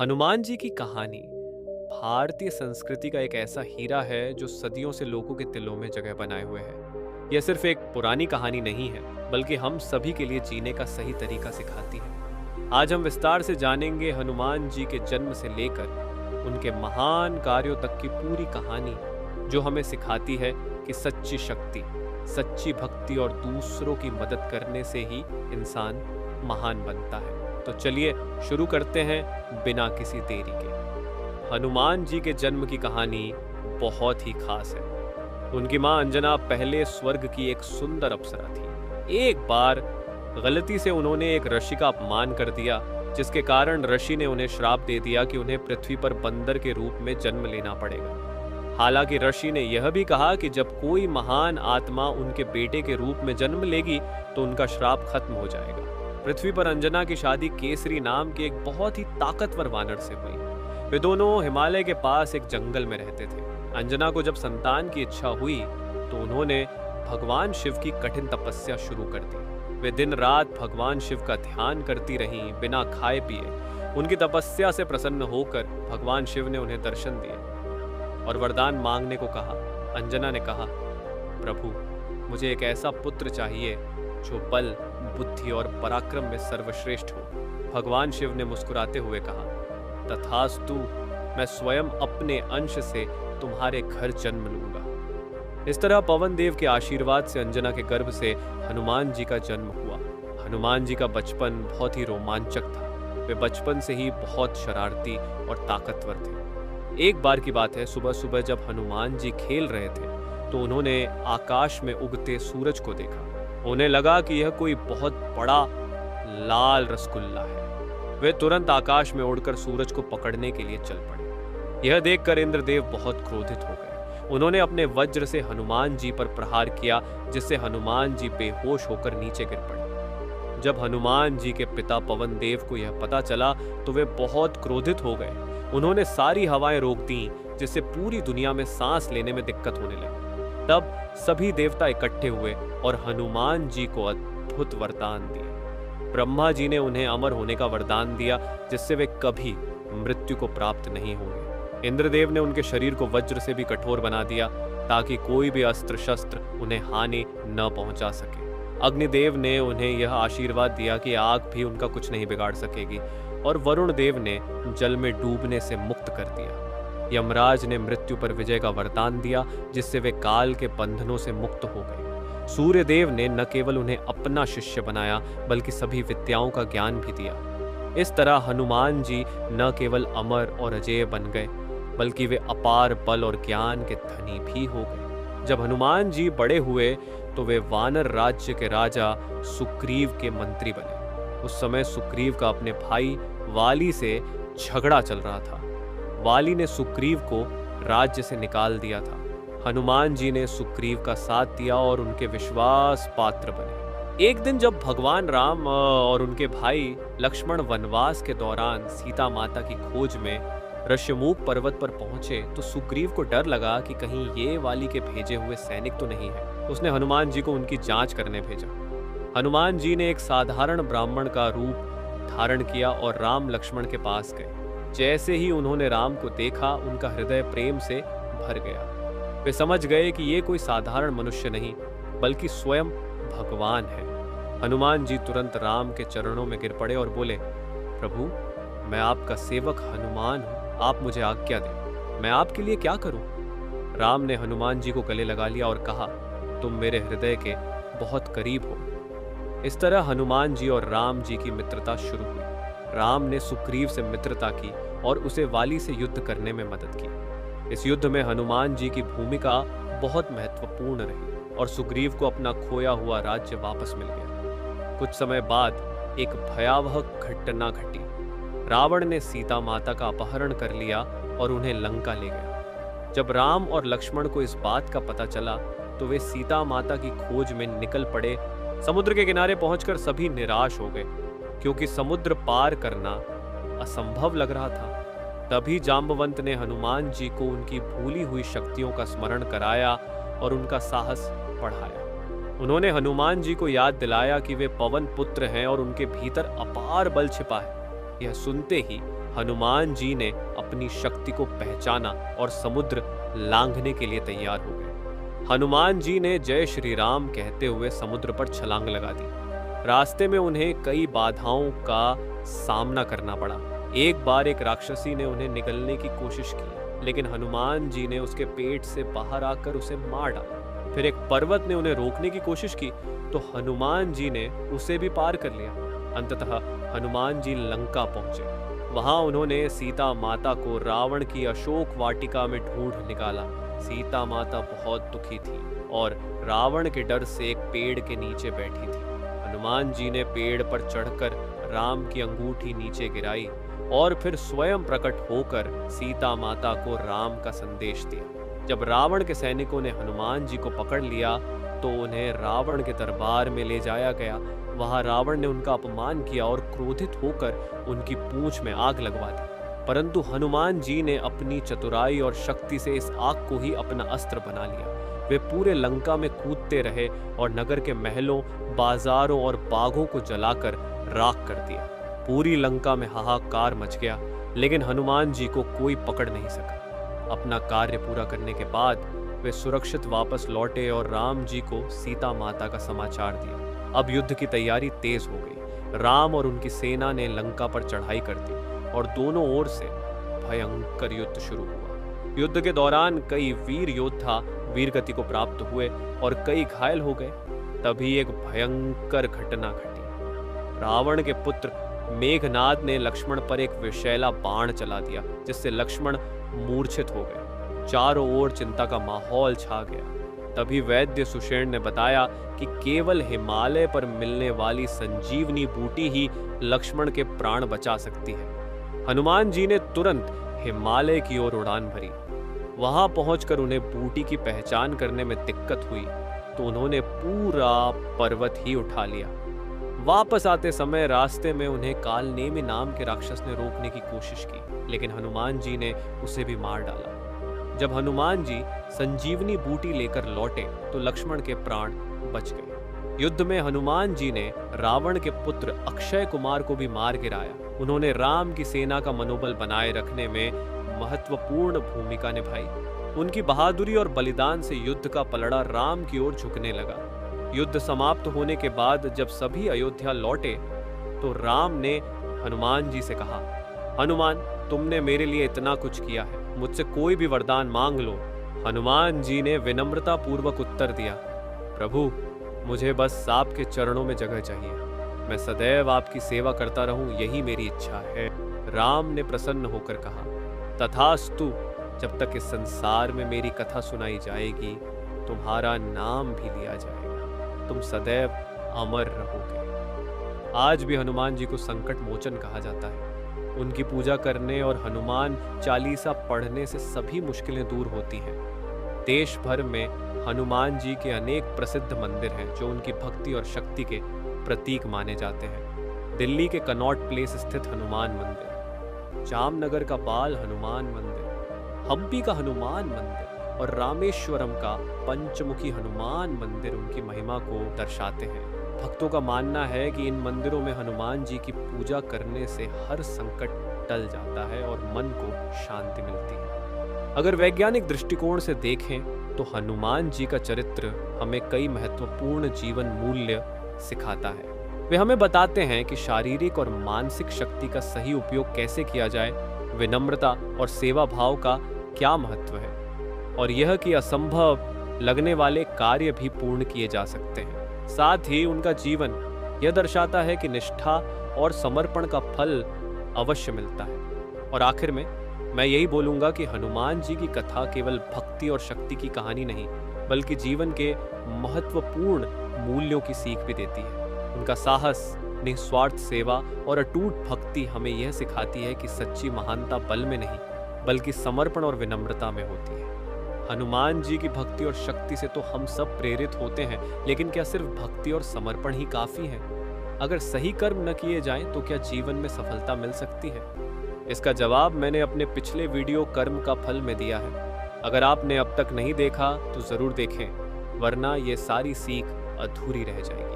हनुमान जी की कहानी भारतीय संस्कृति का एक ऐसा हीरा है जो सदियों से लोगों के दिलों में जगह बनाए हुए है। यह सिर्फ एक पुरानी कहानी नहीं है, बल्कि हम सभी के लिए जीने का सही तरीका सिखाती है। आज हम विस्तार से जानेंगे हनुमान जी के जन्म से लेकर उनके महान कार्यों तक की पूरी कहानी, जो हमें सिखाती है कि सच्ची शक्ति, सच्ची भक्ति और दूसरों की मदद करने से ही इंसान महान बनता है। तो चलिए शुरू करते हैं बिना किसी देरी के। हनुमान जी के जन्म की कहानी बहुत ही खास है। उनकी मां अंजना पहले स्वर्ग की एक सुंदर अप्सरा थी। एक बार गलती से उन्होंने एक ऋषि का अपमान कर दिया, जिसके कारण ऋषि ने उन्हें श्राप दे दिया कि उन्हें पृथ्वी पर बंदर के रूप में जन्म लेना पड़ेगा। हालांकि ऋषि ने यह भी कहा कि जब कोई महान आत्मा उनके बेटे के रूप में जन्म लेगी तो उनका श्राप खत्म हो जाएगा। पृथ्वी पर अंजना की शादी केसरी नाम के एक बहुत ही ताकतवर वानर से हुई। वे दोनों हिमालय के पास एक जंगल में रहते थे। अंजना को जब संतान की इच्छा हुई तो उन्होंने भगवान शिव की कठिन तपस्या शुरू कर दी। वे दिन रात भगवान शिव का ध्यान करती रहीं, बिना खाए पिए। उनकी तपस्या से प्रसन्न होकर भगवान शिव ने उन्हें दर्शन दिए और वरदान मांगने को कहा। अंजना ने कहा, प्रभु, मुझे एक ऐसा पुत्र चाहिए जो बल, बुद्धि और पराक्रम में सर्वश्रेष्ठ हो। भगवान शिव ने मुस्कुराते हुए कहा, तथास्तु, मैं स्वयं अपने अंश से तुम्हारे घर जन्म लूंगा। इस तरह पवन देव के आशीर्वाद से अंजना के गर्भ से हनुमान जी का जन्म हुआ। हनुमान जी का बचपन बहुत ही रोमांचक था। वे बचपन से ही बहुत शरारती और ताकतवर थे। एक बार की बात है, सुबह सुबह जब हनुमान जी खेल रहे थे तो उन्होंने आकाश में उगते सूरज को देखा। उन्हें लगा कि यह कोई बहुत बड़ा लाल रसगुल्ला है। वे तुरंत आकाश में उड़कर सूरज को पकड़ने के लिए चल पड़े। यह देखकर इंद्रदेव बहुत क्रोधित हो गए। उन्होंने अपने वज्र से हनुमान जी पर प्रहार किया, जिससे हनुमान जी बेहोश होकर नीचे गिर पड़े। जब हनुमान जी के पिता पवन देव को यह पता चला तो वे बहुत क्रोधित हो गए। उन्होंने सारी हवाएं रोक दी, जिससे पूरी दुनिया में सांस लेने में दिक्कत होने लगी। तब सभी देवता इकट्ठे हुए और हनुमान जी को अद्भुत वरदान दिए। ब्रह्मा जी ने उन्हें अमर होने का वरदान दिया, जिससे वे कभी मृत्यु को प्राप्त नहीं होंगे। इंद्रदेव ने उनके शरीर को वज्र से भी कठोर बना दिया, ताकि कोई भी अस्त्र शस्त्र उन्हें हानि न पहुंचा सके। अग्निदेव ने उन्हें यह आशीर्वाद दिया कि आग भी उनका कुछ नहीं बिगाड़ सकेगी, और वरुण देव ने जल में डूबने से मुक्त कर दिया। यमराज ने मृत्यु पर विजय का वरदान दिया, जिससे वे काल के बंधनों से मुक्त हो गए। सूर्य देव ने न केवल उन्हें अपना शिष्य बनाया, बल्कि सभी विद्याओं का ज्ञान भी दिया। इस तरह हनुमान जी न केवल अमर और अजेय बन गए, बल्कि वे अपार बल और ज्ञान के धनी भी हो गए। जब हनुमान जी बड़े हुए तो वे वानर राज्य के राजा सुग्रीव के मंत्री बने। उस समय सुग्रीव का अपने भाई वाली से झगड़ा चल रहा था। वाली ने सुग्रीव को राज्य से निकाल दिया था। हनुमान जी ने सुग्रीव का साथ दिया और उनके विश्वास पात्र बने। एक दिन जब भगवान राम और उनके भाई लक्ष्मण वनवास के दौरान सीता माता की खोज में ऋष्यमूक पर्वत पर पहुंचे तो सुग्रीव को डर लगा कि कहीं ये वाली के भेजे हुए सैनिक तो नहीं है। उसने हनुमान जी को उनकी जांच करने भेजा। हनुमान जी ने एक साधारण ब्राह्मण का रूप धारण किया और राम लक्ष्मण के पास गए। जैसे ही उन्होंने राम को देखा, उनका हृदय प्रेम से भर गया। वे समझ गए कि ये कोई साधारण मनुष्य नहीं, बल्कि स्वयं भगवान है। हनुमान जी तुरंत राम के चरणों में गिर पड़े और बोले, प्रभु, मैं आपका सेवक हनुमान हूँ, आप मुझे आज्ञा दें, मैं आपके लिए क्या करूं? राम ने हनुमान जी को गले लगा लिया और कहा, तुम मेरे हृदय के बहुत करीब हो। इस तरह हनुमान जी और राम जी की मित्रता शुरू हुई। राम ने सुग्रीव से मित्रता की और उसे वाली से युद्ध करने में मदद की। इस युद्ध में हनुमान जी की भूमिका बहुत महत्वपूर्ण रही और सुग्रीव को अपना खोया हुआ राज्य वापस मिल गया। कुछ समय बाद एक भयावह घटना घटी। रावण ने सीता माता का अपहरण कर लिया और उन्हें लंका ले गया। जब राम और लक्ष्मण को इस बात का पता चला तो वे सीता माता की खोज में निकल पड़े। समुद्र के किनारे पहुंचकर सभी निराश हो गए, क्योंकि समुद्र पार करना असंभव लग रहा था। तभी जाम्बवंत ने हनुमान जी को उनकी भूली हुई शक्तियों का स्मरण कराया और उनका साहस बढ़ाया। उन्होंने हनुमान जी को याद दिलाया कि वे पवन पुत्र हैं और उनके भीतर अपार बल छिपा है। यह सुनते ही हनुमान जी ने अपनी शक्ति को पहचाना और समुद्र लांघने के लिए तैयार हो गए। हनुमान जी ने जय श्री राम कहते हुए समुद्र पर छलांग लगा दी। रास्ते में उन्हें कई बाधाओं का सामना करना पड़ा। एक बार एक राक्षसी ने उन्हें निगलने की कोशिश की, लेकिन हनुमान जी ने उसके पेट से बाहर आकर उसे मार डाला। फिर एक पर्वत ने उन्हें रोकने की कोशिश की, तो हनुमान जी ने उसे भी पार कर लिया। अंततः हनुमान जी लंका पहुंचे। वहां उन्होंने सीता माता को रावण की अशोक वाटिका में ढूंढ निकाला। सीता माता बहुत दुखी थी और रावण के डर से एक पेड़ के नीचे बैठी थी। हनुमान जी ने पेड़ पर चढ़कर राम की अंगूठी नीचे गिराई और फिर स्वयं प्रकट होकर सीता माता को राम का संदेश दिया। जब रावण के सैनिकों ने हनुमान जी को पकड़ लिया तो उन्हें रावण के दरबार में ले जाया गया। वहां रावण ने उनका अपमान किया और क्रोधित होकर उनकी पूंछ में आग लगवा दी। परंतु हनुमान जी ने अपनी चतुराई और शक्ति से इस आग को ही अपना अस्त्र बना लिया। वे पूरे लंका में कूदते रहे और नगर के महलों, बाजारों और बागों को जलाकर राख कर दिया। पूरी लंका में हाहाकार मच गया, लेकिन हनुमान जी को कोई पकड़ नहीं सका। अपना कार्य पूरा करने के बाद वे सुरक्षित वापस लौटे और राम जी को सीता माता का समाचार दिया। अब युद्ध की तैयारी तेज हो गई। राम और उनकी सेना ने लंका पर चढ़ाई कर दी और दोनों ओर से भयंकर युद्ध शुरू हुआ। युद्ध के दौरान कई वीर योद्धा वीरगति को प्राप्त हुए और कई घायल हो गए। तभी एक भयंकर घटना घटी। रावण के पुत्र मेघनाद ने लक्ष्मण पर एक विषैला बाण चला दिया, जिससे लक्ष्मण मूर्छित हो गए। चारों ओर चिंता का माहौल छा गया। तभी वैद्य सुषेण ने बताया कि केवल हिमालय पर मिलने वाली संजीवनी बूटी ही लक्ष्मण के प्राण बचा सकती है। हनुमान जी ने तुरंत हिमालय की ओर उड़ान भरी। वहां पहुंचकर उन्हें बूटी की पहचान करने में दिक्कत हुई, तो उन्होंने पूरा पर्वत ही उठा लिया। वापस आते समय रास्ते में उन्हें कालनेमी नाम के राक्षस ने रोकने की कोशिश की, लेकिन हनुमान जी ने उसे भी मार डाला। जब हनुमान जी संजीवनी बूटी लेकर लौटे तो लक्ष्मण के प्राण बच गए। युद्ध में हनुमान जी ने रावण के पुत्र अक्षय कुमार को भी मार गिराया। उन्होंने राम की सेना का मनोबल बनाए रखने में महत्वपूर्ण भूमिका निभाई। उनकी बहादुरी और बलिदान से युद्ध का पलड़ा राम की ओर झुकने लगा। युद्ध समाप्त होने के बाद जब सभी अयोध्या लौटे तो राम ने हनुमान जी से कहा, हनुमान, तुमने मेरे लिए इतना कुछ किया है, मुझसे कोई भी वरदान मांग लो। हनुमान जी ने विनम्रता पूर्वक उत्तर दिया, प्रभु, मुझे बस आपके चरणों में जगह चाहिए। मैं सदैव आपकी सेवा करता रहूं, यही मेरी इच्छा है। राम ने प्रसन्न होकर कहा, तथास्तु। जब तक इस संसार में मेरी कथा सुनाई जाएगी, तुम्हारा नाम भी लिया जाएगा। तुम सदैव अमर रहोगे। आज भी हनुमान जी को संकट मोचन कहा जाता है। उनकी पूजा करने और हनुमान चालीसा पढ़ने से सभी मुश्किलें दूर होती हैं। देश भर में हनुमान जी के अनेक प्रसिद्ध मंदिर हैं जो उनकी भक्ति और शक्ति के प्रतीक माने जाते हैं। दिल्ली के कनॉट प्लेस स्थित हनुमान मंदिर, जामनगर का बाल हनुमान मंदिर, हम्पी का हनुमान मंदिर और रामेश्वरम का पंचमुखी हनुमान मंदिर उनकी महिमा को दर्शाते हैं। भक्तों का मानना है कि इन मंदिरों में हनुमान जी की पूजा करने से हर संकट टल जाता है और मन को शांति मिलती है। अगर वैज्ञानिक दृष्टिकोण से देखें तो हनुमान जी का चरित्र हमें कई महत्वपूर्ण जीवन मूल्य सिखाता है। वे हमें बताते हैं कि शारीरिक और मानसिक शक्ति का सही उपयोग कैसे किया जाए, विनम्रता और सेवा भाव का क्या महत्व है, और यह कि असंभव लगने वाले कार्य भी पूर्ण किए जा सकते हैं। साथ ही उनका जीवन यह दर्शाता है कि निष्ठा और समर्पण का फल अवश्य मिलता है। और आखिर में मैं यही बोलूंगा कि हनुमान जी की कथा केवल भक्ति और शक्ति की कहानी नहीं, बल्कि जीवन के महत्वपूर्ण मूल्यों की सीख भी देती है। उनका साहस, निस्वार्थ सेवा और अटूट भक्ति हमें यह सिखाती है कि सच्ची महानता बल में नहीं, बल्कि समर्पण और विनम्रता में होती है। हनुमान जी की भक्ति और शक्ति से तो हम सब प्रेरित होते हैं, लेकिन क्या सिर्फ भक्ति और समर्पण ही काफी है? अगर सही कर्म न किए जाएं तो क्या जीवन में सफलता मिल सकती है? इसका जवाब मैंने अपने पिछले वीडियो कर्म का फल में दिया है। अगर आपने अब तक नहीं देखा तो जरूर देखें, वरना ये सारी सीख अधूरी रह जाएगी।